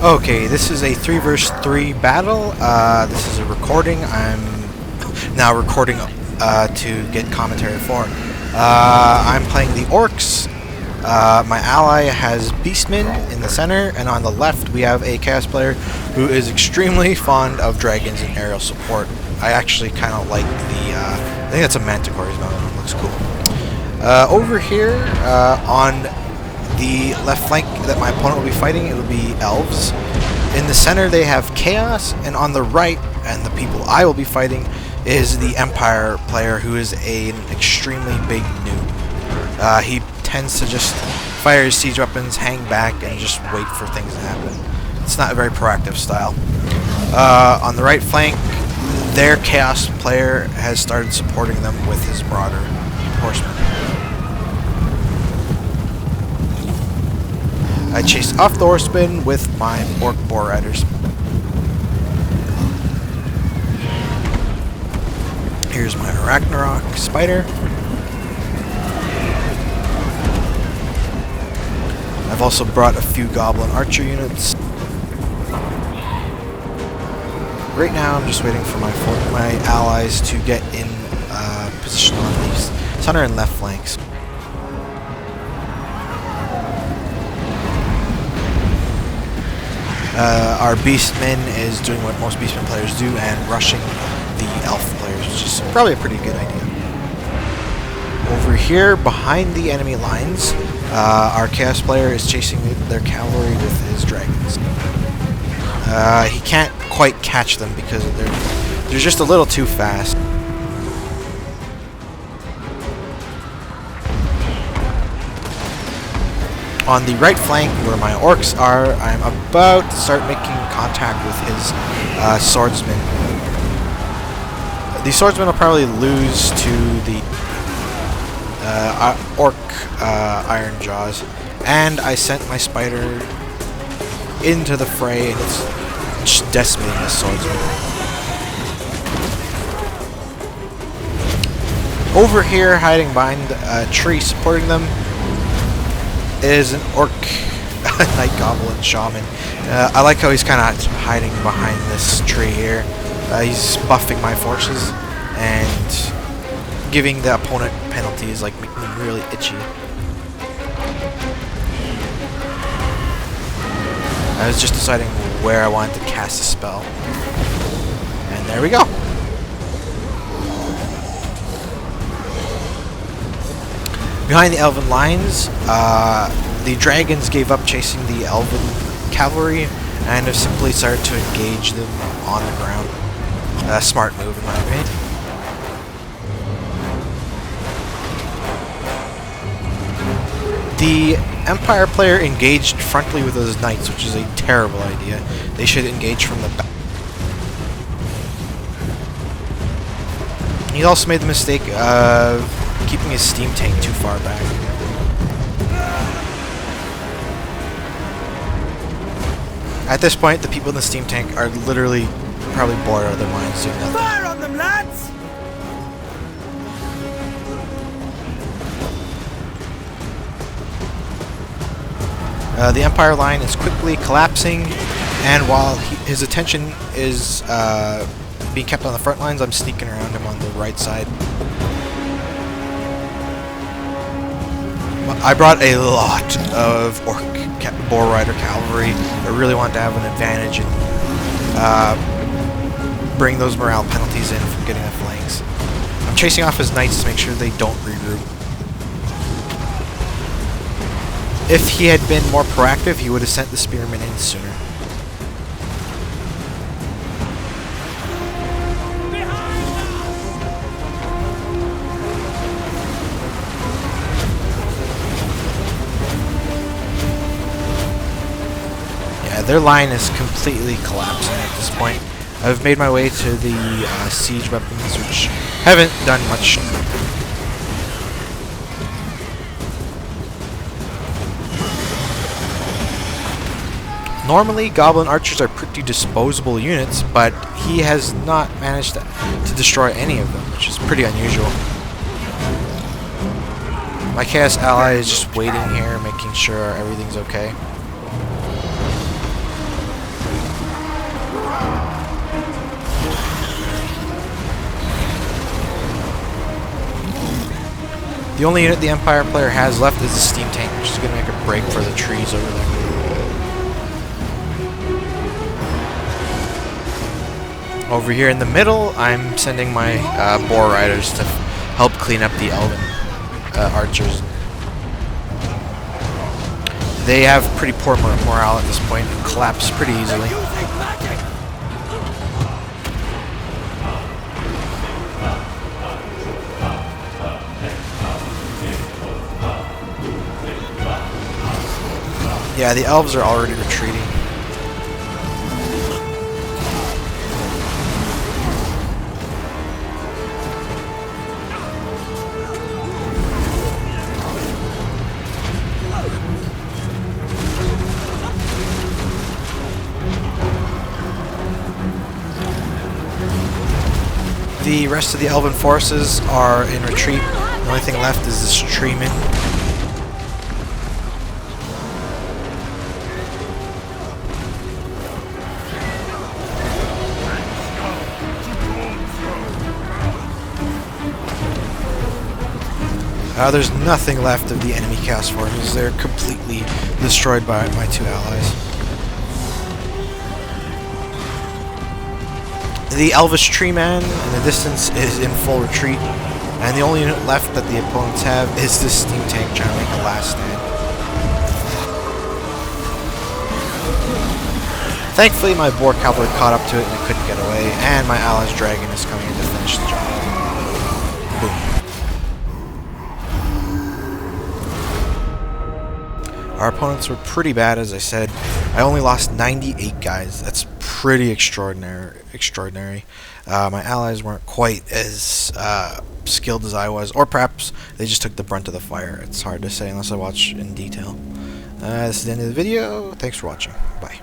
Okay, this is a 3 versus 3 battle. This is a recording. I'm now recording to get commentary for. I'm playing the Orcs. My ally has Beastmen in the center, and on the left we have a Chaos player who is extremely fond of dragons and aerial support. I actually kind of like the, I think that's a Manticore's mount. It looks cool. Over here, on the left flank that my opponent will be fighting, it will be elves. In the center they have chaos, and on the right, and the people I will be fighting, is the Empire player, who is an extremely big noob. He tends to just fire his siege weapons, hang back, and just wait for things to happen. It's not a very proactive style. On the right flank, their chaos player has started supporting them with his Marauder horsemen. I chase off the horsemen with my Orc Boar Riders. Here's my Ragnarok Spider. I've also brought a few Goblin Archer units. Right now I'm just waiting for my allies to get in position on the center and left flanks. Our Beastman is doing what most Beastman players do and rushing the Elf players, which is probably a pretty good idea. Over here, behind the enemy lines, our Chaos player is chasing their cavalry with his dragons. He can't quite catch them because they're just a little too fast. On the right flank, where my orcs are, I'm about to start making contact with his swordsmen. The swordsmen will probably lose to the orc iron jaws, and I sent my spider into the fray, and it's just decimating the swordsman. Over here, hiding behind a tree, supporting them, is an orc night goblin shaman. I like how he's kind of hiding behind this tree here. He's buffing my forces and giving the opponent penalties, like making them really itchy. I was just deciding where I wanted to cast a spell, and there we go. Behind the elven lines, the dragons gave up chasing the elven cavalry and have simply started to engage them on the ground. Smart move, in my opinion. The Empire player engaged frontally with those knights, which is a terrible idea. They should engage from the back. He also made the mistake of keeping his steam tank too far back. At this point, the people in the steam tank are literally probably bored out of their minds doing nothing. Fire on them, lads! The Empire line is quickly collapsing, and while his attention is being kept on the front lines, I'm sneaking around him on the right side. I brought a lot of Orc Boar Rider cavalry. I really wanted to have an advantage and bring those morale penalties in from getting the flanks. I'm chasing off his knights to make sure they don't regroup. If he had been more proactive, he would have sent the spearmen in sooner. Yeah, their line is completely collapsing at this point. I've made my way to the siege weapons, which haven't done much. Normally, Goblin Archers are pretty disposable units, but he has not managed to destroy any of them, which is pretty unusual. My Chaos ally is just waiting here, making sure everything's okay. The only unit the Empire player has left is the steam tank, which is going to make a break for the trees over there. Over here in the middle, I'm sending my boar riders to help clean up the elven archers. They have pretty poor morale at this point and collapse pretty easily. Yeah, the elves are already retreating. The rest of the elven forces are in retreat. The only thing left is this treeman. There's nothing left of the enemy chaos forces. They're completely destroyed by my two allies. The Elvish Tree Man in the distance is in full retreat, and the only unit left that the opponents have is this steam tank trying to make a last stand. Thankfully, my Boar Cavalry caught up to it and it couldn't get away, and my ally's dragon is coming in to finish the job. Boom. Our opponents were pretty bad, as I said. I only lost 98 guys. That's pretty extraordinary. My allies weren't quite as skilled as I was, or perhaps they just took the brunt of the fire. It's hard to say unless I watch in detail. This is the end of the video. Thanks for watching. Bye.